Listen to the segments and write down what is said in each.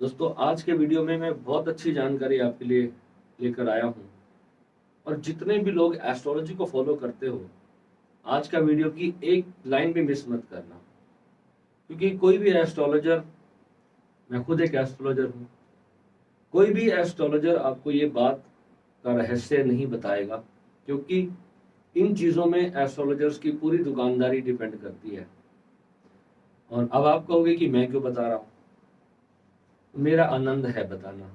दोस्तों, आज के वीडियो में मैं बहुत अच्छी जानकारी आपके लिए लेकर आया हूँ। और जितने भी लोग एस्ट्रोलॉजी को फॉलो करते हो, आज का वीडियो की एक लाइन भी मिस मत करना। क्योंकि कोई भी एस्ट्रोलॉजर, मैं खुद एक एस्ट्रोलॉजर हूँ, कोई भी एस्ट्रोलॉजर आपको ये बात का रहस्य नहीं बताएगा। क्योंकि इन चीज़ों में एस्ट्रोलॉजर्स की पूरी दुकानदारी डिपेंड करती है। और अब आप कहोगे कि मैं क्यों बता रहा हूँ। मेरा आनंद है बताना।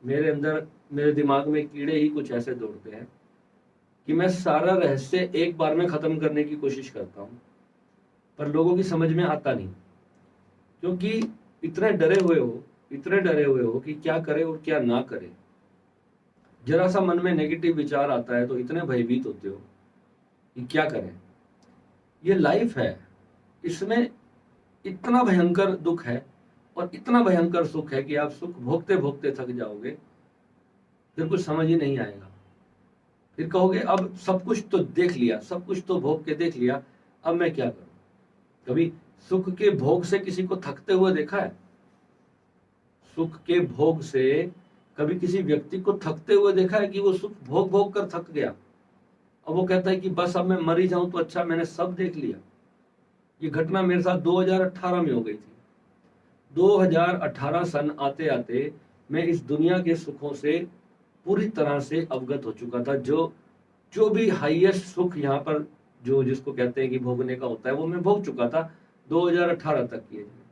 मेरे अंदर, मेरे दिमाग में कीड़े ही कुछ ऐसे दौड़ते हैं कि मैं सारा रहस्य एक बार में खत्म करने की कोशिश करता हूँ, पर लोगों की समझ में आता नहीं। क्योंकि इतने डरे हुए हो कि क्या करे और क्या ना करे। जरा सा मन में नेगेटिव विचार आता है तो इतने भयभीत होते हो कि क्या करें। ये लाइफ है, इसमें इतना भयंकर दुख है और इतना भयंकर सुख है कि आप सुख भोगते भोगते थक जाओगे, फिर कुछ समझ ही नहीं आएगा। फिर कहोगे अब सब कुछ तो देख लिया, सब कुछ तो भोग के देख लिया, अब मैं क्या करूं। कभी सुख के भोग से किसी को थकते हुए देखा है? सुख के भोग से कभी किसी व्यक्ति को थकते हुए देखा है कि वो सुख भोग भोग कर थक गया, अब वो कहता है कि बस अब मैं मर ही जाऊं तो अच्छा, मैंने सब देख लिया। ये घटना मेरे साथ 2018 में हो गई थी। 2018 सन आते आते मैं इस दुनिया के सुखों से पूरी तरह से अवगत हो चुका था। जो जो भी हाईएस्ट सुख यहाँ पर, जो जिसको कहते हैं कि भोगने का होता है, वो मैं भोग चुका था 2018 तक की एज में।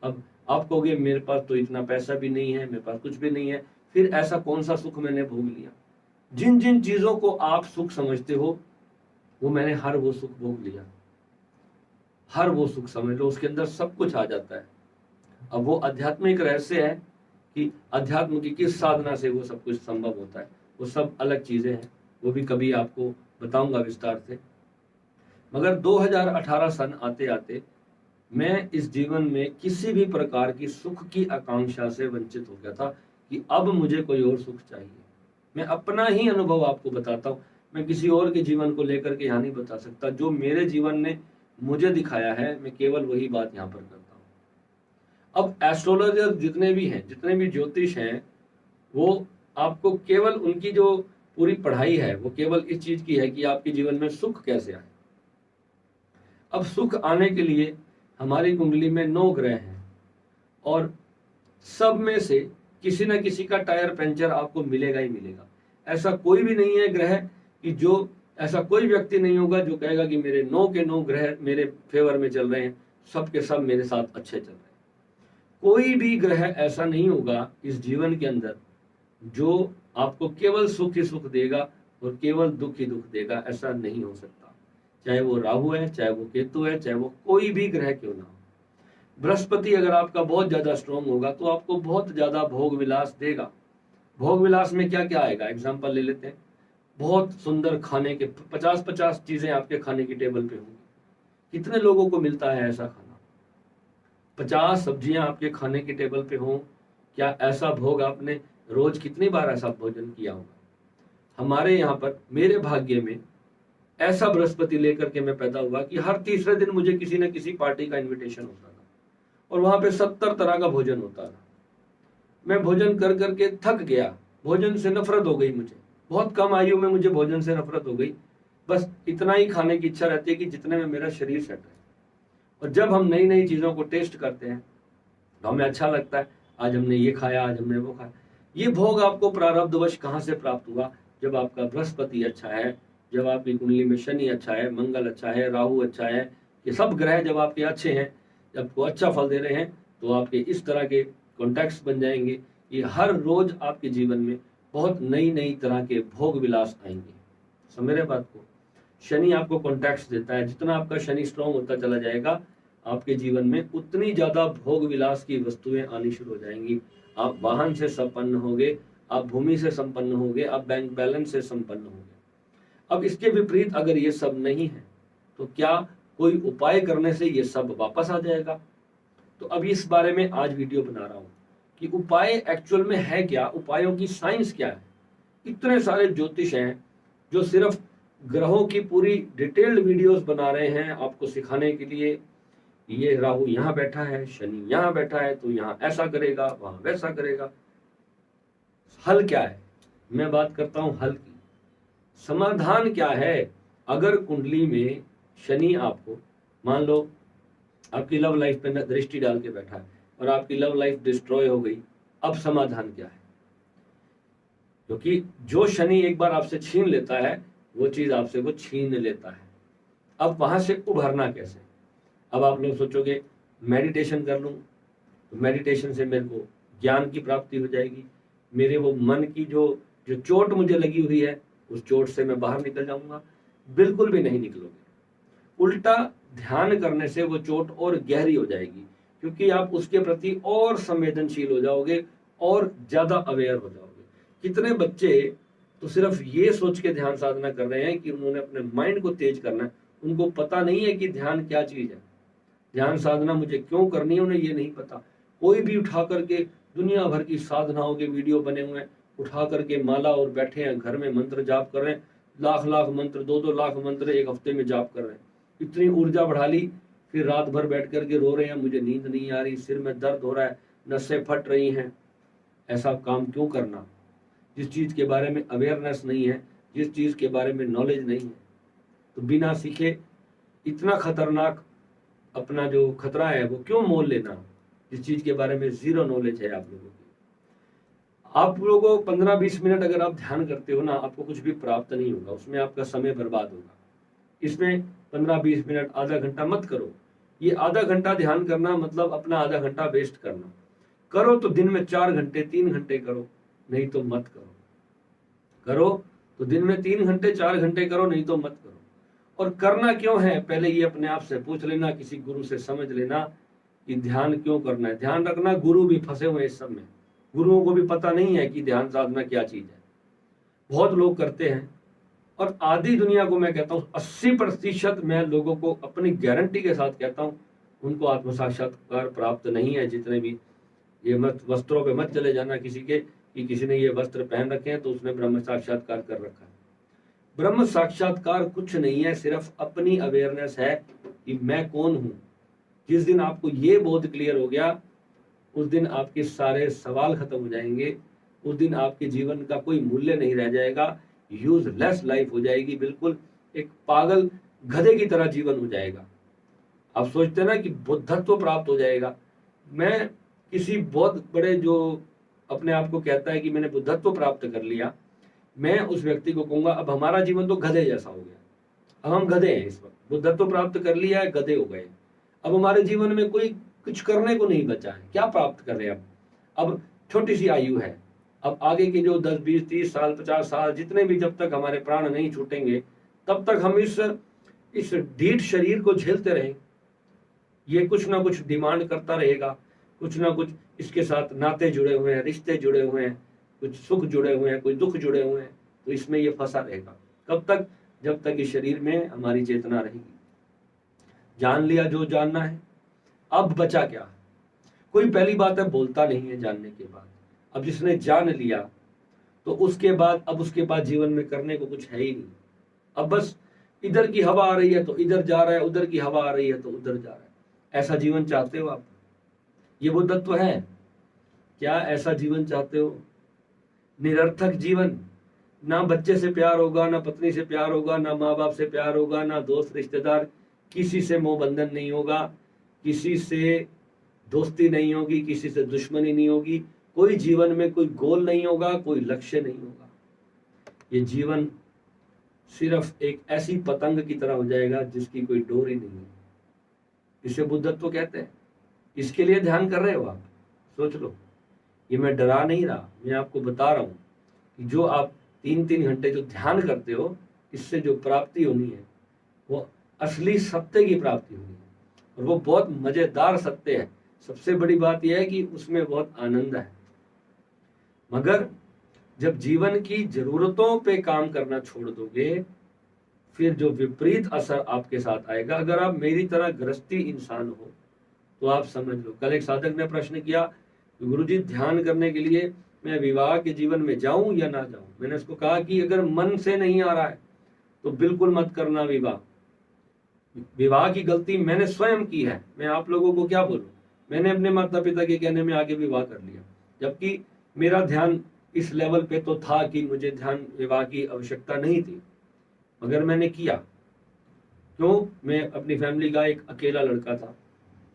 अब आप कहोगे मेरे पास तो इतना पैसा भी नहीं है, मेरे पास कुछ भी नहीं है, फिर ऐसा कौन सा सुख मैंने भोग लिया? जिन जिन चीजों को आप सुख समझते हो, वो मैंने हर वो सुख भोग लिया। हर वो सुख समझ लो, उसके अंदर सब कुछ आ जाता है। अब वो आध्यात्मिक रहस्य है कि अध्यात्म की किस साधना से वो सब कुछ संभव होता है, वो सब अलग चीजें हैं, वो भी कभी आपको बताऊंगा विस्तार से। मगर 2018 सन आते आते मैं इस जीवन में किसी भी प्रकार की सुख की आकांक्षा से वंचित हो गया था कि अब मुझे कोई और सुख चाहिए। मैं अपना ही अनुभव आपको बताता हूँ, मैं किसी और के जीवन को लेकर के यहाँ नहीं बता सकता। जो मेरे जीवन ने मुझे दिखाया है, मैं केवल वही बात यहाँ पर करता हूँ। अब एस्ट्रोलॉजर जितने भी हैं, जितने भी ज्योतिष हैं, वो आपको केवल उनकी जो पूरी पढ़ाई है वो केवल इस चीज की है कि आपके जीवन में सुख कैसे आए। अब सुख आने के लिए हमारी कुंडली में 9 ग्रह हैं और सब में से किसी न किसी का टायर पंचर आपको मिलेगा ही मिलेगा। ऐसा कोई भी नहीं है ग्रह कि जो, ऐसा कोई व्यक्ति नहीं होगा जो कहेगा कि मेरे 9 के 9 ग्रह मेरे फेवर में चल रहे हैं, सब के सब मेरे साथ अच्छे चल रहे हैं। कोई भी ग्रह ऐसा नहीं होगा इस जीवन के अंदर जो आपको केवल सुख ही सुख देगा और केवल दुख ही दुख देगा। ऐसा नहीं हो सकता। चाहे वो राहु है, चाहे वो केतु है, चाहे वो कोई भी ग्रह क्यों ना हो। बृहस्पति अगर आपका बहुत ज्यादा स्ट्रांग होगा तो आपको बहुत ज्यादा भोग विलास देगा। भोग विलास में क्या क्या आएगा, एग्जाम्पल ले लेते हैं। बहुत सुंदर खाने के 50-50 चीजें आपके खाने की टेबल पे होंगी। कितने लोगों को मिलता है ऐसा खाना? 50 सब्जियां आपके खाने की टेबल पे हों, क्या ऐसा भोग आपने रोज कितनी बार ऐसा भोजन किया होगा? हमारे यहाँ पर मेरे भाग्य में ऐसा बृहस्पति लेकर के मैं पैदा हुआ कि हर तीसरे दिन मुझे किसी न किसी पार्टी का इनविटेशन होता था और वहां पे 70 तरह का भोजन होता था। मैं भोजन कर करके थक गया, भोजन से नफरत हो गई मुझे। बहुत कम आयु में मुझे भोजन से नफरत हो गई। बस इतना ही खाने की इच्छा रहती है कि जितने में मेरा शरीर सेट है। और जब हम नई नई चीजों को टेस्ट करते हैं तो हमें अच्छा लगता है, आज हमने ये खाया, आज हमने वो खाया। ये भोग आपको प्रारब्धवश कहाँ से प्राप्त हुआ? जब आपका बृहस्पति अच्छा है, जब आपकी कुंडली में शनि अच्छा है, मंगल अच्छा है, राहु अच्छा है, ये सब ग्रह जब आपके अच्छे हैं, जब आपको अच्छा फल दे रहे हैं, तो आपके इस तरह के कॉन्टैक्ट्स बन जाएंगे। ये हर रोज आपके जीवन में बहुत नई नई तरह के भोग विलास आएंगे। समझ रहे बात को? शनि आपको कॉन्टैक्ट्स देता है। जितना आपका शनि स्ट्रांग होता चला जाएगा, आपके जीवन में उतनी ज्यादा भोग विलास की वस्तुएं आनी शुरू हो जाएंगी। आप वाहन से संपन्न होंगे, आप भूमि से संपन्न होंगे, आप बैंक बैलेंस से संपन्न होंगे। अब इसके विपरीत अगर ये सब नहीं है तो क्या कोई उपाय करने से ये सब वापस आ जाएगा? तो अब इस बारे में आज वीडियो बना रहा हूं कि उपाय एक्चुअल में है क्या, उपायों की साइंस क्या है। इतने सारे ज्योतिष हैं जो सिर्फ ग्रहों की पूरी डिटेल्ड वीडियोस बना रहे हैं आपको सिखाने के लिए, ये राहु यहाँ बैठा है, शनि यहाँ बैठा है, तो यहाँ ऐसा करेगा, वहां वैसा करेगा। हल क्या है? मैं बात करता हूं हल की। समाधान क्या है? अगर कुंडली में शनि आपको, मान लो आपकी लव लाइफ पे दृष्टि डाल के बैठा है और आपकी लव लाइफ डिस्ट्रॉय हो गई, अब समाधान क्या है? क्योंकि जो शनि एक बार आपसे छीन लेता है वो चीज आपसे वो छीन लेता है। अब वहां से उभरना कैसे? अब आप लोग सोचोगे मेडिटेशन कर लूं, तो मेडिटेशन से मेरे को ज्ञान की प्राप्ति हो जाएगी, मेरे वो मन की जो जो चोट मुझे लगी हुई है उस चोट से मैं बाहर निकल जाऊंगा। बिल्कुल भी नहीं निकलोगे। उल्टा ध्यान करने से वो चोट और गहरी हो जाएगी, क्योंकि आप उसके प्रति और संवेदनशील हो जाओगे और ज्यादा अवेयर हो जाओगे। कितने बच्चे तो सिर्फ ये सोच के ध्यान साधना कर रहे हैं कि उन्होंने अपने माइंड को तेज करना है, उनको पता नहीं है कि ध्यान क्या चीज है, ध्यान साधना मुझे क्यों करनी है, उन्हें ये नहीं पता। कोई भी उठा करके दुनिया भर की साधनाओं के वीडियो बने हुए हैं, उठा करके माला और बैठे हैं घर में मंत्र जाप कर रहे हैं, लाख लाख मंत्र, 2-2 लाख मंत्र एक हफ्ते में जाप कर रहे हैं। इतनी ऊर्जा बढ़ा ली, फिर रात भर बैठ करके रो रहे हैं, मुझे नींद नहीं आ रही, सिर में दर्द हो रहा है, नसें फट रही हैं। ऐसा काम क्यों करना? जिस चीज के बारे में अवेयरनेस नहीं है, जिस चीज के बारे में नॉलेज नहीं है, तो बिना सीखे इतना खतरनाक अपना जो खतरा है वो क्यों मोल लेना, जिस चीज के बारे में जीरो नॉलेज है आप लोगों की। आप लोगों को 15-20 मिनट अगर आप ध्यान करते हो ना, आपको कुछ भी प्राप्त नहीं होगा, उसमें आपका समय बर्बाद होगा। इसमें 15-20 मिनट, आधा घंटा मत करो। ये आधा घंटा ध्यान करना मतलब अपना आधा घंटा वेस्ट करना। करो तो दिन में 4 घंटे 3 घंटे करो, नहीं तो मत करो। करो तो दिन में 3 घंटे 4 घंटे करो, नहीं तो मत करो। और करना क्यों है, पहले ये अपने आप से पूछ लेना, किसी गुरु से समझ लेना कि ध्यान क्यों करना है। ध्यान रखना, गुरु भी फंसे हुए इस सब में, गुरुओं को भी पता नहीं है कि ध्यान साधना क्या चीज है। बहुत लोग करते हैं, और आधी दुनिया को मैं कहता हूँ 80% मैं लोगों को अपनी गारंटी के साथ कहता हूँ, उनको आत्म साक्षात्कार प्राप्त नहीं है। जितने भी ये मत वस्त्रों पे मत चले जाना किसी के कि किसी ने ये वस्त्र पहन रखे हैं तो उसने ब्रह्म साक्षात्कार कर रखा है। ब्रह्म साक्षात्कार कुछ नहीं है, सिर्फ अपनी अवेयरनेस है कि मैं कौन हूं। जिस दिन आपको ये बोध क्लियर हो गया, उस दिन आपके सारे सवाल खत्म हो जाएंगे, उस दिन आपके जीवन का कोई मूल्य नहीं रह जाएगा, यूजलेस लाइफ हो जाएगी, बिल्कुल एक पागल गधे की तरह जीवन हो जाएगा। आप सोचते ना कि बुद्धत्व प्राप्त हो जाएगा। मैं किसी बहुत बड़े जो अपने आप को कहता है कि मैंने बुद्धत्व प्राप्त कर लिया, मैं उस व्यक्ति को कहूंगा अब हमारा जीवन तो गधे जैसा हो गया, अब हम गधे हैं। इस वक्त बुद्धत्व प्राप्त कर लिया है, गधे हो गए, अब हमारे जीवन में कोई कुछ करने को नहीं बचा है। क्या प्राप्त कर रहे हैं अब छोटी सी आयु है, अब आगे के जो 10, 20, 30 साल, 50 साल, जितने भी, जब तक हमारे प्राण नहीं छूटेंगे तब तक हम इस ढीठ शरीर को झेलते रहेंगे। ये कुछ ना कुछ डिमांड करता रहेगा, कुछ ना कुछ इसके साथ नाते जुड़े हुए हैं, रिश्ते जुड़े हुए हैं, कुछ सुख जुड़े हुए हैं, कोई दुख जुड़े हुए हैं, तो इसमें ये फंसा रहेगा। कब तक? जब तक इस शरीर में हमारी चेतना रहेगी। जान लिया जो जानना है, अब बचा क्या? कोई पहली बात है बोलता नहीं है जानने के बाद। अब जिसने जान लिया तो उसके बाद, अब उसके बाद जीवन में करने को कुछ है ही नहीं। अब बस इधर की हवा आ रही है तो इधर जा रहा है, उधर की हवा आ रही है तो उधर जा रहा है। ऐसा जीवन चाहते हो आप? ये बुद्धत्व है क्या? ऐसा जीवन चाहते हो? निरर्थक जीवन, ना बच्चे से प्यार होगा, ना पत्नी से प्यार होगा, ना माँ बाप से प्यार होगा, ना दोस्त रिश्तेदार, किसी से मोह बंधन नहीं होगा, किसी से दोस्ती नहीं होगी, किसी से दुश्मनी नहीं होगी, कोई जीवन में कोई गोल नहीं होगा, कोई लक्ष्य नहीं होगा। ये जीवन सिर्फ एक ऐसी पतंग की तरह हो जाएगा जिसकी कोई डोरी नहीं है। इसे बुद्धत्व कहते हैं। इसके लिए ध्यान कर रहे हो आप? सोच लो। ये मैं डरा नहीं रहा, मैं आपको बता रहा हूं कि जो आप 3-3 घंटे जो ध्यान करते हो, इससे जो प्राप्ति होनी है वो असली सत्य की प्राप्ति होनी है, और वो बहुत मजेदार सत्य है। सबसे बड़ी बात यह है कि उसमें बहुत आनंद है। मगर जब जीवन की जरूरतों पे काम करना छोड़ दोगे, फिर जो विपरीत असर आपके साथ आएगा। अगर आप मेरी तरह गृहस्थी इंसान हो तो आप समझ लो। कल एक साधक ने प्रश्न किया, गुरुजी ध्यान करने के लिए मैं विवाह के जीवन में जाऊं या ना जाऊं? मैंने उसको कहा कि अगर मन से नहीं आ रहा है तो बिल्कुल मत करना विवाह। विवाह की गलती मैंने स्वयं की है, मैं आप लोगों को क्या बोलूं। मैंने अपने माता पिता के कहने में आगे विवाह कर लिया, जबकि मेरा ध्यान इस लेवल पे तो था कि मुझे ध्यान विवाह की आवश्यकता नहीं थी, मगर मैंने किया। क्यों? मैं अपनी फैमिली का एक अकेला लड़का था,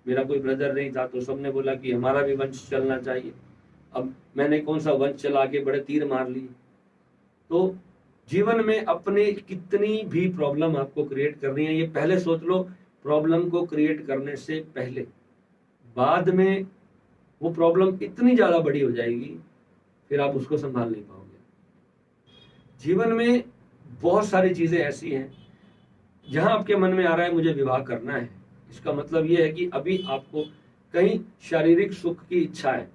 मेरा कोई ब्रदर नहीं था, तो सबने बोला कि हमारा भी वंश चलना चाहिए। अब मैंने कौन सा वंश चला के बड़े तीर मार लिए। तो जीवन में अपने कितनी भी प्रॉब्लम आपको क्रिएट करनी है, ये पहले सोच लो। प्रॉब्लम को क्रिएट करने से पहले, बाद में वो प्रॉब्लम इतनी ज्यादा बड़ी हो जाएगी, फिर आप उसको संभाल नहीं पाओगे। जीवन में बहुत सारी चीजें ऐसी हैं जहां आपके मन में आ रहा है मुझे विवाह करना है, इसका मतलब ये है कि अभी आपको कहीं शारीरिक सुख की इच्छा है।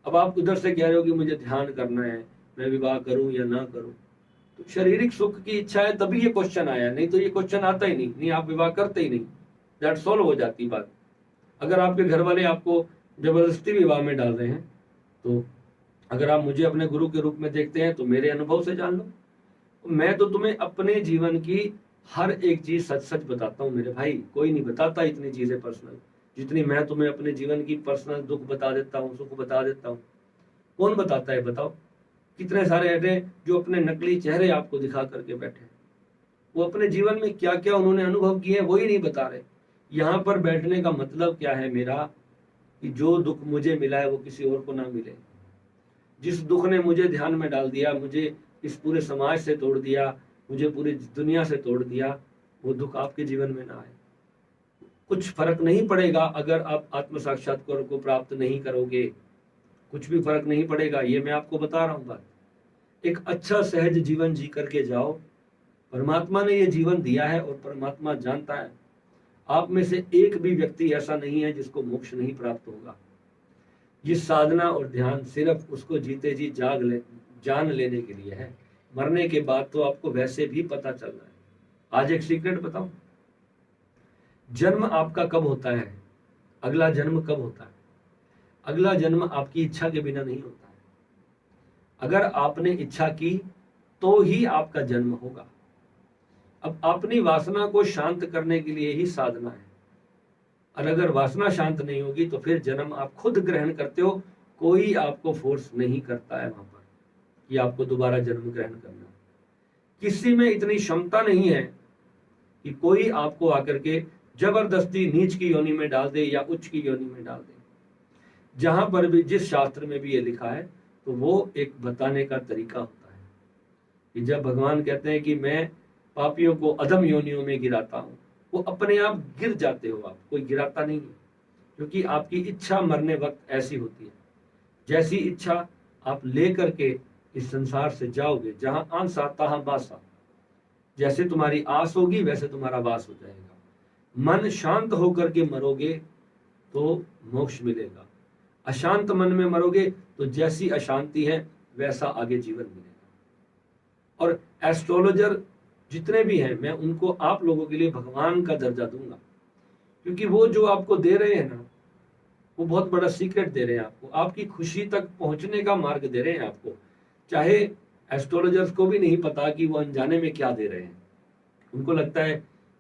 अब आप उधर से कह रहे हो कि मुझे ध्यान करना है, मैं विवाह करूं या ना करूं। तो शारीरिक सुख की इच्छा है तभी ये क्वेश्चन आया, नहीं तो ये क्वेश्चन आता ही नहीं आप विवाह करते ही नहीं, दैट सॉल्व हो जाती बात। अगर आपके घर वाले आपको जबरदस्ती विवाह में डाल रहे हैं, तो अगर आप मुझे अपने गुरु के रूप में देखते हैं तो मेरे अनुभव से जान लो। मैं तो तुम्हें अपने जीवन की हर एक चीज सच सच बताता हूँ मेरे भाई, कोई नहीं बताता इतनी चीजें पर्सनल जितनी मैं तुम्हें अपने जीवन की पर्सनल दुख बता देता हूँ, सुख बता देता हूँ। कौन बताता है बताओ? कितने सारे ऐसे जो अपने नकली चेहरे आपको दिखा करके बैठे, वो अपने जीवन में क्या क्या उन्होंने अनुभव किए हैं वही नहीं बता रहे। यहाँ पर बैठने का मतलब क्या है मेरा, कि जो दुख मुझे मिला है वो किसी और को ना मिले। जिस दुख ने मुझे ध्यान में डाल दिया, मुझे इस पूरे समाज से तोड़ दिया, मुझे पूरी दुनिया से तोड़ दिया, वो दुख आपके जीवन में ना आए। कुछ फर्क नहीं पड़ेगा अगर आप आत्म साक्षात्कार को प्राप्त नहीं करोगे, कुछ भी फर्क नहीं पड़ेगा, ये मैं आपको बता रहा हूं बात। एक अच्छा सहज जीवन जी करके जाओ। परमात्मा ने ये जीवन दिया है और परमात्मा जानता है आप में से एक भी व्यक्ति ऐसा नहीं है जिसको मोक्ष नहीं प्राप्त होगा। ये साधना और ध्यान सिर्फ उसको जीते जी जान लेने के लिए है। मरने के बाद तो आपको वैसे भी पता चलना है। आज एक सीक्रेट बताऊं, जन्म आपका कब होता है, अगला जन्म कब होता है? अगला जन्म आपकी इच्छा के बिना नहीं होता है। अगर आपने इच्छा की तो ही आपका जन्म होगा। अब अपनी वासना को शांत करने के लिए ही साधना है, और अगर वासना शांत नहीं होगी तो फिर जन्म आप खुद ग्रहण करते हो, कोई आपको फोर्स नहीं करता है वहां पर कि आपको दोबारा जन्म ग्रहण करना। किसी में इतनी क्षमता नहीं है कि कोई आपको आकर के जबरदस्ती नीच की योनि में डाल दे या उच्च की योनि में डाल दे। जहां पर भी जिस शास्त्र में भी ये लिखा है तो वो एक बताने का तरीका होता है कि जब भगवान कहते हैं कि मैं पापियों को अधम योनियों में गिराता हूं, वो अपने आप गिर जाते हो आप, कोई गिराता नहीं है। क्योंकि आपकी इच्छा मरने वक्त ऐसी होती है, जैसी इच्छा आप लेकर के इस संसार से जाओगे, जहां आंसा तहां बासा, जैसे तुम्हारी आस होगी वैसे तुम्हारा वास हो जाएगा। मन शांत होकर के मरोगे तो मोक्ष मिलेगा, अशांत मन में मरोगे तो जैसी अशांति है वैसा आगे जीवन मिलेगा। और एस्ट्रोलॉजर जितने भी हैं मैं उनको आप लोगों के लिए भगवान का दर्जा दूंगा, क्योंकि वो जो आपको दे रहे हैं ना, वो बहुत बड़ा सीक्रेट दे रहे हैं आपको, आपकी खुशी तक पहुंचने का मार्ग दे रहे हैं आपको। चाहे एस्ट्रोलॉजर्स को भी नहीं पता कि वो अनजाने में क्या दे रहे हैं। उनको लगता है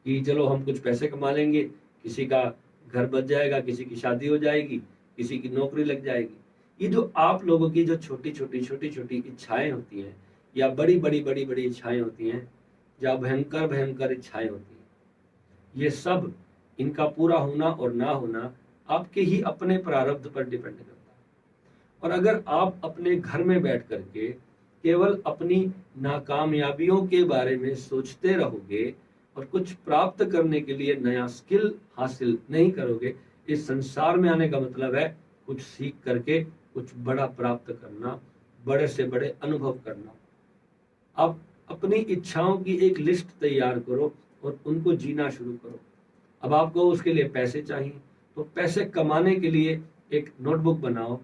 कि चलो हम कुछ पैसे कमा लेंगे, किसी का घर बच जाएगा, किसी की शादी हो जाएगी, किसी की नौकरी लग जाएगी। ये जो आप लोगों की जो छोटी छोटी इच्छाएं होती हैं या बड़ी बड़ी इच्छाएं होती हैं, या भयंकर भयंकर इच्छाएं होती हैं, ये सब इनका पूरा होना और ना होना आपके ही अपने प्रारब्ध पर डिपेंड करता है। और अगर आप अपने घर में बैठ करके केवल अपनी नाकामयाबियों के बारे में सोचते रहोगे और कुछ प्राप्त करने के लिए नया स्किल हासिल नहीं करोगे, इस संसार में आने का मतलब है कुछ सीख करके कुछ बड़ा प्राप्त करना, बड़े से बड़े अनुभव करना। आप अपनी इच्छाओं की एक लिस्ट तैयार करो और उनको जीना शुरू करो। अब आपको उसके लिए पैसे चाहिए, तो पैसे कमाने के लिए एक नोटबुक बनाओ,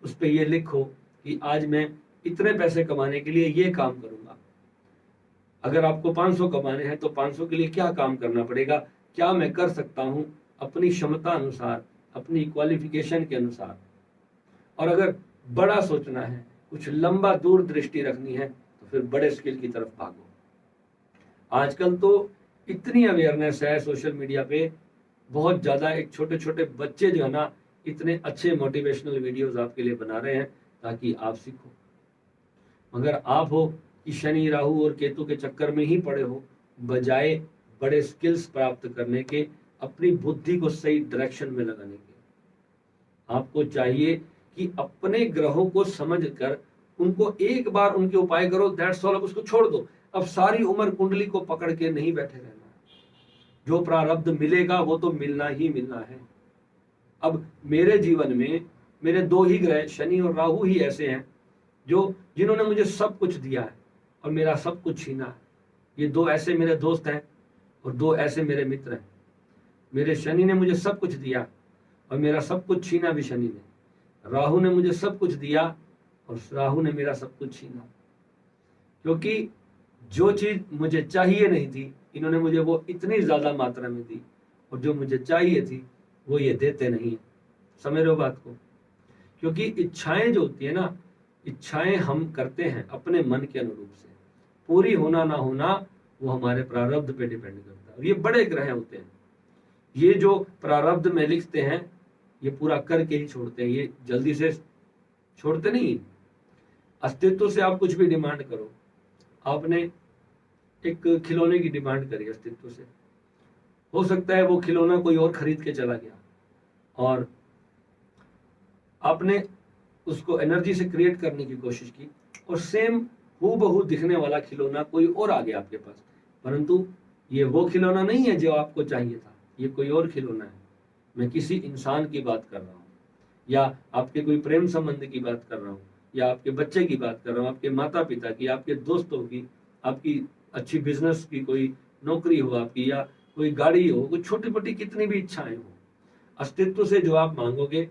उस पर ये लिखो कि आज मैं इतने पैसे कमाने के लिए ये काम करूंगा। अगर आपको 500 कमाने हैं तो 500 के लिए क्या काम करना पड़ेगा, क्या मैं कर सकता हूं अपनी क्षमता अनुसार, अपनी क्वालिफिकेशन के अनुसार। और अगर बड़ा सोचना है, कुछ लंबा दूर दृष्टि रखनी है, तो फिर बड़े स्किल की तरफ भागो। आजकल तो इतनी अवेयरनेस है सोशल मीडिया पे, बहुत ज़्यादा। एक छोटे छोटे बच्चे जो है ना, इतने अच्छे मोटिवेशनल वीडियोस आपके लिए बना रहे हैं ताकि आप सीखो। मगर आप हो कि शनि राहु और केतु के चक्कर में ही पड़े हो, बजाय बड़े स्किल्स प्राप्त करने के, अपनी बुद्धि को सही डायरेक्शन में लगाने के। आपको चाहिए कि अपने ग्रहों को समझकर उनको एक बार उनके उपाय करो, दैट्स ऑल। अब उसको छोड़ दो, अब सारी उम्र कुंडली को पकड़ के नहीं बैठे रहना। जो प्रारब्ध मिलेगा वो तो मिलना ही मिलना है। अब मेरे जीवन में मेरे दो ही ग्रह शनि और राहु ही ऐसे हैं जो जिन्होंने मुझे सब कुछ दिया है और मेरा सब कुछ छीना है। ये दो ऐसे मेरे दोस्त हैं और दो ऐसे मेरे मित्र हैं। मेरे शनि ने मुझे सब कुछ दिया और मेरा सब कुछ छीना भी शनि ने। राहु ने मुझे सब कुछ दिया और राहु ने मेरा सब कुछ छीना। क्योंकि जो चीज मुझे चाहिए नहीं थी, इन्होंने मुझे वो इतनी ज्यादा मात्रा में दी, और जो मुझे चाहिए थी वो ये देते नहीं है। समझ रहे हो बात को? क्योंकि इच्छाएं जो होती है ना, इच्छाएं हम करते हैं अपने मन के अनुरूप से, पूरी होना ना होना वो हमारे प्रारब्ध पे डिपेंड करता है। और ये बड़े ग्रह होते हैं, ये जो प्रारब्ध में लिखते हैं ये पूरा करके ही छोड़ते हैं, ये जल्दी से छोड़ते नहीं। अस्तित्व से आप कुछ भी डिमांड करो, आपने एक खिलौने की डिमांड करी अस्तित्व से, हो सकता है वो खिलौना कोई और खरीद के चला गया और आपने उसको एनर्जी से क्रिएट करने की कोशिश की और सेम हूबहू दिखने वाला खिलौना कोई और आ गया आपके पास, परंतु ये वो खिलौना नहीं है जो आपको चाहिए था, ये कोई और खिलौना है। मैं किसी इंसान की बात कर रहा हूँ, या आपके कोई प्रेम संबंध की बात कर रहा हूँ, या आपके बच्चे की बात कर रहा हूँ, आपके माता पिता की, आपके दोस्तों की, आपकी अच्छी बिजनेस की कोई नौकरी हो आपकी, या कोई गाड़ी हो, कोई छोटी मोटी कितनी भी इच्छाएं हो। अस्तित्व से जो आप मांगोगे,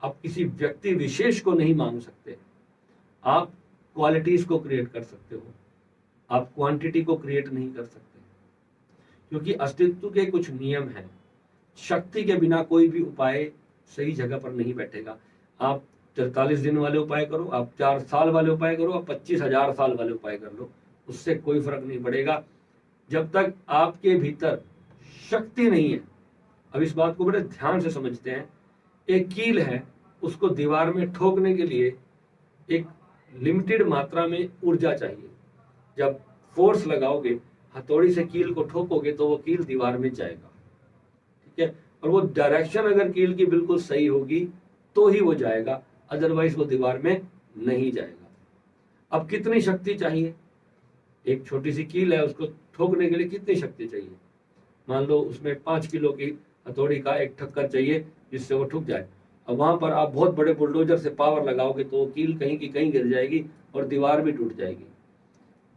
आप किसी व्यक्ति विशेष को नहीं मांग सकते। आप क्वालिटीज को क्रिएट कर सकते हो, आप क्वांटिटी को क्रिएट नहीं कर सकते। क्योंकि अस्तित्व के कुछ नियम हैं। शक्ति के बिना कोई भी उपाय सही जगह पर नहीं बैठेगा। आप 43 दिन वाले उपाय करो, आप 4 साल वाले उपाय करो, आप 25,000 साल वाले उपाय कर लो, उससे कोई फर्क नहीं पड़ेगा जब तक आपके भीतर शक्ति नहीं है। अब इस बात को बड़े ध्यान से समझते हैं। एक कील है, उसको दीवार में ठोकने के लिए एक लिमिटेड मात्रा में ऊर्जा चाहिए। जब फोर्स लगाओगे, हथौड़ी से कील को ठोकोगे तो वो कील दीवार में जाएगा, ठीक है। और वो डायरेक्शन अगर कील की बिल्कुल सही होगी तो ही वो जाएगा, अदरवाइज वो दीवार में नहीं जाएगा। अब कितनी शक्ति चाहिए? एक छोटी सी कील है, उसको ठोकने के लिए कितनी शक्ति चाहिए? मान लो उसमें 5 किलो की हथौड़ी का एक ठक्कर चाहिए जिससे वो ठुक जाए। अब वहां पर आप बहुत बड़े बुलडोजर से पावर लगाओगे तो वो कील कहीं की कहीं गिर जाएगी और दीवार भी टूट जाएगी।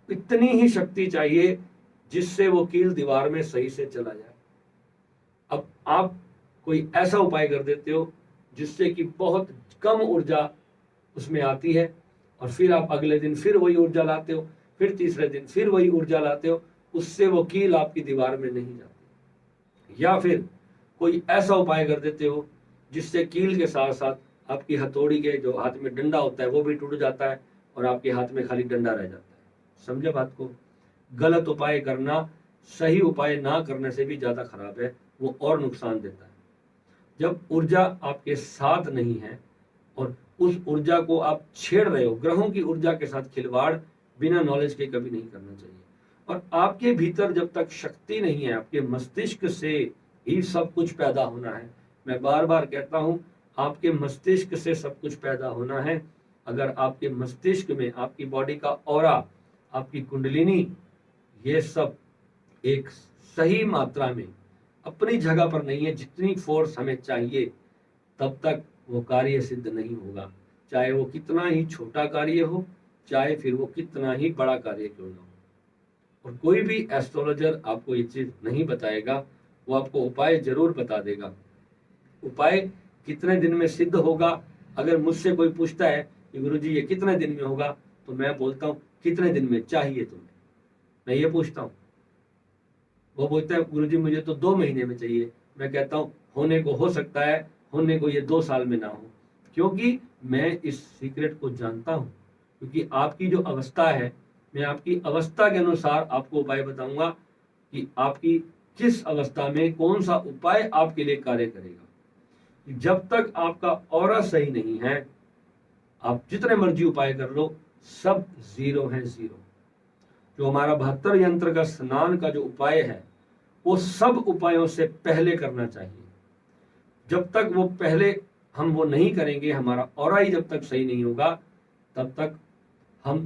इतनी ही शक्ति चाहिए जिससे वो कील दीवार में सही से चला जाए। अब आप कोई ऐसा उपाय कर देते हो जिससे कि बहुत कम ऊर्जा उसमें आती है, और फिर आप अगले दिन फिर वही ऊर्जा लाते हो, फिर तीसरे दिन फिर वही ऊर्जा लाते हो, उससे वो कील आपकी दीवार में नहीं जाती। या फिर कोई ऐसा उपाय कर देते हो जिससे कील के साथ साथ आपकी हथौड़ी के जो हाथ में डंडा होता है वो भी टूट जाता है और आपके हाथ में खाली डंडा रह जाता है। समझे बात को? गलत उपाय करना सही उपाय ना करने से भी ज्यादा खराब है, वो और नुकसान देता है। जब ऊर्जा आपके साथ नहीं है और उस ऊर्जा को आप छेड़ रहे हो, ग्रहों की ऊर्जा के साथ खिलवाड़ बिना नॉलेज के कभी नहीं करना चाहिए। और आपके भीतर जब तक शक्ति नहीं है, आपके मस्तिष्क से ही सब कुछ पैदा होना है। मैं बार बार कहता हूं, आपके मस्तिष्क से सब कुछ पैदा होना है। अगर आपके मस्तिष्क में आपकी बॉडी का ऑरा, आपकी कुंडलिनी, ये सब एक सही मात्रा में अपनी जगह पर नहीं है, जितनी फोर्स हमें चाहिए, तब तक वो कार्य सिद्ध नहीं होगा। चाहे वो कितना ही छोटा कार्य हो, चाहे फिर वो कितना ही बड़ा कार्य क्यों ना हो। और कोई भी एस्ट्रोलॉजर आपको ये चीज नहीं बताएगा, वो आपको उपाय जरूर बता देगा। उपाय कितने दिन में सिद्ध होगा, अगर मुझसे कोई पूछता है कि गुरुजी ये कितने दिन में होगा, तो मैं बोलता हूँ कितने दिन में चाहिए तुम्हें, मैं ये पूछता हूँ। वो बोलता है गुरुजी मुझे तो 2 महीने में चाहिए। मैं कहता हूँ होने को हो सकता है, होने को ये 2 साल में ना हो, क्योंकि मैं इस सीक्रेट को जानता हूँ। क्योंकि आपकी जो अवस्था है, मैं आपकी अवस्था के अनुसार आपको उपाय बताऊंगा। कि आपकी किस अवस्था में कौन सा उपाय आपके लिए कार्य करेगा। जब तक आपका ऑरा सही नहीं है, आप जितने मर्जी उपाय कर लो, सब जीरो है, जीरो। जो हमारा 72 यंत्र का स्नान का जो उपाय है, वो सब उपायों से पहले करना चाहिए। जब तक वो पहले हम वो नहीं करेंगे, हमारा ऑरा ही जब तक सही नहीं होगा, तब तक हम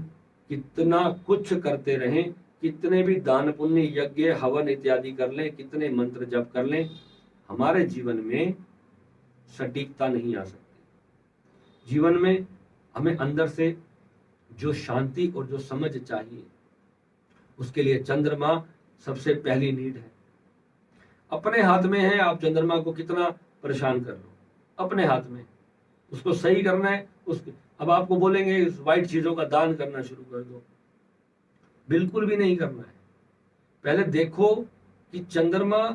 कितना कुछ करते रहें, कितने भी दान पुण्य यज्ञ हवन इत्यादि कर लें, कितने मंत्र जप कर लें, हमारे जीवन में सटीकता नहीं आ सकती। जीवन में हमें अंदर से जो शांति और जो समझ चाहिए, उसके लिए चंद्रमा सबसे पहली नीड है। अपने हाथ में है, आप चंद्रमा को कितना परेशान कर लो, अपने हाथ में। उसको सही करना है, अब आपको बोलेंगे इस वाइट चीजों का दान करना शुरू कर दो, बिल्कुल भी नहीं करना है। पहले देखो कि चंद्रमा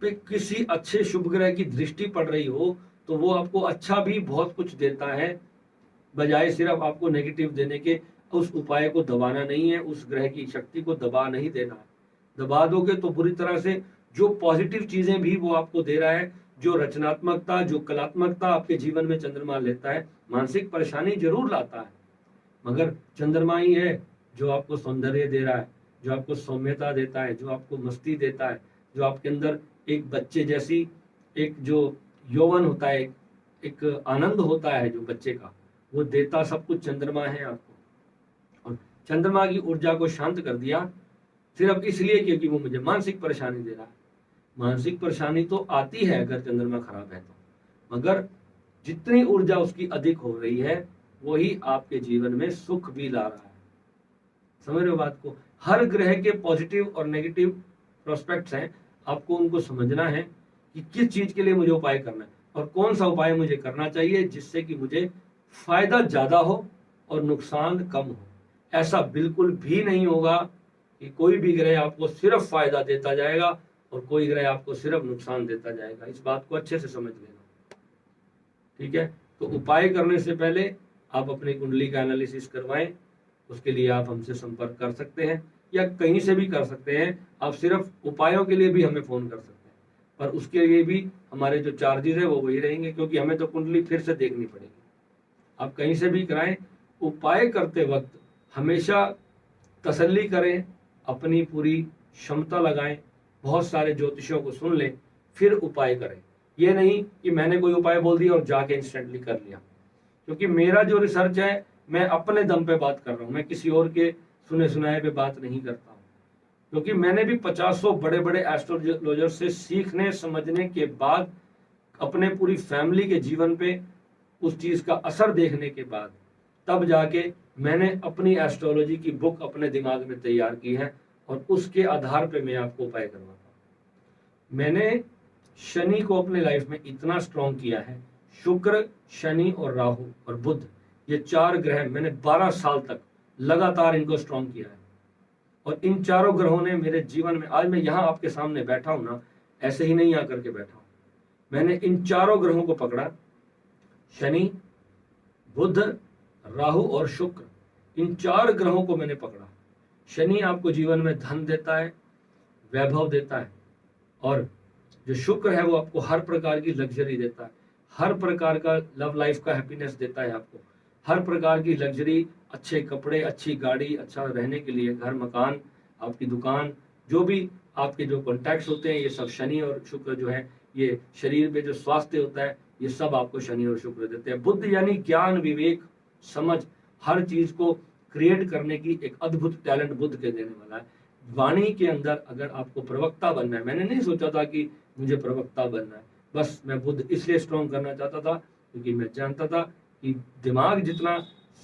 पे किसी अच्छे शुभ ग्रह की दृष्टि पड़ रही हो तो वो आपको अच्छा भी बहुत कुछ देता है, बजाय सिर्फ आपको नेगेटिव देने के। उस उपाय को दबाना नहीं है, उस ग्रह की शक्ति को दबा नहीं देना है। दबा दोगे तो बुरी तरह से जो पॉजिटिव चीजें भी वो आपको दे रहा है, जो रचनात्मकता, जो कलात्मकता आपके जीवन में चंद्रमा लेता है, मानसिक परेशानी जरूर लाता है, मगर चंद्रमा ही है जो आपको सौंदर्य दे रहा है, जो आपको सौम्यता देता है, जो आपको मस्ती देता है, जो आपके अंदर एक बच्चे जैसी एक जो यौवन होता है, एक आनंद होता है जो बच्चे का, वो देता सब कुछ चंद्रमा है आपको। और चंद्रमा की ऊर्जा को शांत कर दिया सिर्फ इसलिए क्योंकि वो मुझे मानसिक परेशानी दे रहा है। मानसिक परेशानी तो आती है अगर चंद्रमा खराब है तो, मगर जितनी ऊर्जा उसकी अधिक हो रही है, वही आपके जीवन में सुख भी ला रहा है। समझ रहे हो बात को? हर ग्रह के पॉजिटिव और नेगेटिव प्रोस्पेक्ट्स हैं, आपको उनको समझना है कि किस चीज के लिए मुझे उपाय करना है और कौन सा उपाय मुझे करना चाहिए जिससे कि मुझे फायदा ज्यादा हो और नुकसान कम हो। ऐसा बिल्कुल भी नहीं होगा कि कोई भी ग्रह आपको सिर्फ फायदा देता जाएगा और कोई ग्रह आपको सिर्फ नुकसान देता जाएगा। इस बात को अच्छे से समझ लेना, ठीक है? तो उपाय करने से पहले आप अपनी कुंडली का एनालिसिस करवाएं। उसके लिए आप हमसे संपर्क कर सकते हैं या कहीं से भी कर सकते हैं। आप सिर्फ उपायों के लिए भी हमें फोन कर सकते हैं, पर उसके लिए भी हमारे जो चार्जेस है वो वही रहेंगे, क्योंकि हमें तो कुंडली फिर से देखनी पड़ेगी। आप कहीं से भी कराएं। उपाय करते वक्त हमेशा तसल्ली करें, अपनी पूरी क्षमता लगाएं, बहुत सारे ज्योतिषियों को सुन लें, फिर उपाय करें। ये नहीं कि मैंने कोई उपाय बोल दिया और जाके इंस्टेंटली कर लिया, क्योंकि मेरा जो रिसर्च है मैं अपने दम पे बात कर रहा हूँ, मैं किसी और के सुने सुनाए पे बात नहीं करता हूँ। क्योंकि मैंने भी 50 बड़े बड़े एस्ट्रोलॉजर से सीखने समझने के बाद, अपने पूरी फैमिली के जीवन पे उस चीज का असर देखने के बाद, तब जाके मैंने अपनी एस्ट्रोलॉजी की बुक अपने दिमाग में तैयार की है और उसके आधार पे मैं आपको उपाय करवाता हूँ। मैंने शनि को अपने लाइफ में इतना स्ट्रॉन्ग किया है, शुक्र, शनि और राहु और बुध, ये 4 ग्रह मैंने 12 साल तक लगातार इनको स्ट्रॉन्ग किया है। और इन चारों ग्रहों ने मेरे जीवन में, आज मैं यहाँ आपके सामने बैठा हूं ना, ऐसे ही नहीं आकर के बैठा हूं। मैंने इन चारों ग्रहों को पकड़ा, शनि, बुध, राहु और शुक्र, इन 4 ग्रहों को मैंने पकड़ा। शनि आपको जीवन में धन देता है, वैभव देता है, और जो शुक्र है वो आपको हर प्रकार की लग्जरी देता है, हर प्रकार का लव लाइफ का हैप्पीनेस देता है आपको, हर प्रकार की लग्जरी, अच्छे कपड़े, अच्छी गाड़ी, अच्छा रहने के लिए घर मकान, आपकी दुकान, जो भी आपके जो कॉन्टैक्ट्स होते हैं, ये सब शनि और शुक्र जो है, ये शरीर में जो स्वास्थ्य होता है, ये सब आपको शनि और शुक्र देते हैं। बुद्ध यानी ज्ञान, विवेक, समझ, हर चीज को क्रिएट करने की एक अद्भुत टैलेंट बुद्ध के देने वाला है। वाणी के अंदर अगर आपको प्रवक्ता बनना है, मैंने नहीं सोचा था कि मुझे प्रवक्ता बनना है, बस मैं बुद्ध इसलिए स्ट्रॉन्ग करना चाहता था क्योंकि मैं जानता था कि दिमाग जितना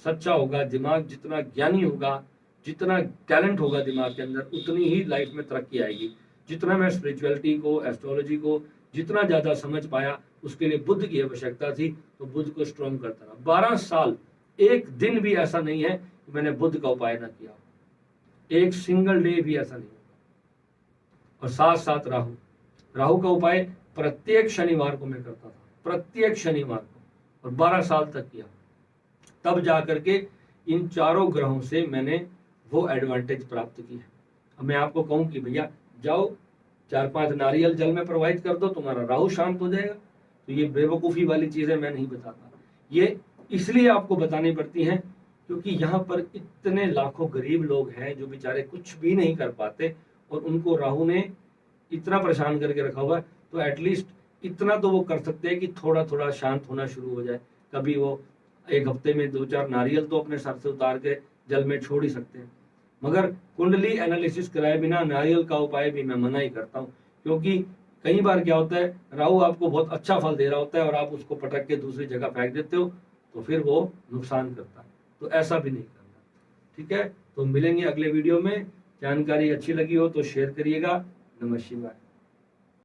सच्चा होगा, दिमाग जितना ज्ञानी होगा, जितना टैलेंट होगा दिमाग के अंदर, उतनी ही लाइफ में तरक्की आएगी। जितना मैं स्पिरिचुअलिटी को, एस्ट्रोलॉजी को जितना ज्यादा समझ पाया, उसके लिए बुद्ध की आवश्यकता थी, तो बुद्ध को स्ट्रॉन्ग करता रहा। 12 साल, एक दिन भी ऐसा नहीं है कि मैंने बुद्ध का उपाय ना किया, एक सिंगल डे भी ऐसा नहीं। और साथ साथ राहु, राहु का उपाय प्रत्येक शनिवार को मैं करता था, प्रत्येक शनिवार को, और 12 साल तक किया। तब जाकर के इन चारों ग्रहों से मैंने वो एडवांटेज प्राप्त की है। अब मैं आपको कहूं कि भैया जाओ 4-5 नारियल जल में प्रवाहित कर दो, तुम्हारा राहु शांत हो जाएगा। तो ये बेवकूफ़ी वाली चीज़ें मैं नहीं बताता, ये इसलिए आपको बतानी पड़ती हैं क्योंकि यहाँ पर इतने लाखों गरीब लोग हैं जो बेचारे कुछ भी नहीं कर पाते और उनको राहु ने इतना परेशान करके रखा हुआ है। तो एटलीस्ट इतना तो वो कर सकते हैं कि थोड़ा थोड़ा शांत होना शुरू हो जाए। कभी वो एक हफ्ते में 2-4 नारियल तो अपने सर से उतार के जल में छोड़ ही सकते हैं। मगर कुंडली एनालिसिस कराए बिना नारियल का उपाय भी मैं मना ही करता हूँ, क्योंकि कई बार क्या होता है, राहु आपको बहुत अच्छा फल दे रहा होता है और आप उसको पटक के दूसरी जगह फेंक देते हो, तो फिर वो नुकसान करता है। तो ऐसा भी नहीं करना, ठीक है। तो मिलेंगे अगले वीडियो में। जानकारी अच्छी लगी हो तो शेयर करिएगा। नमः शिवाय।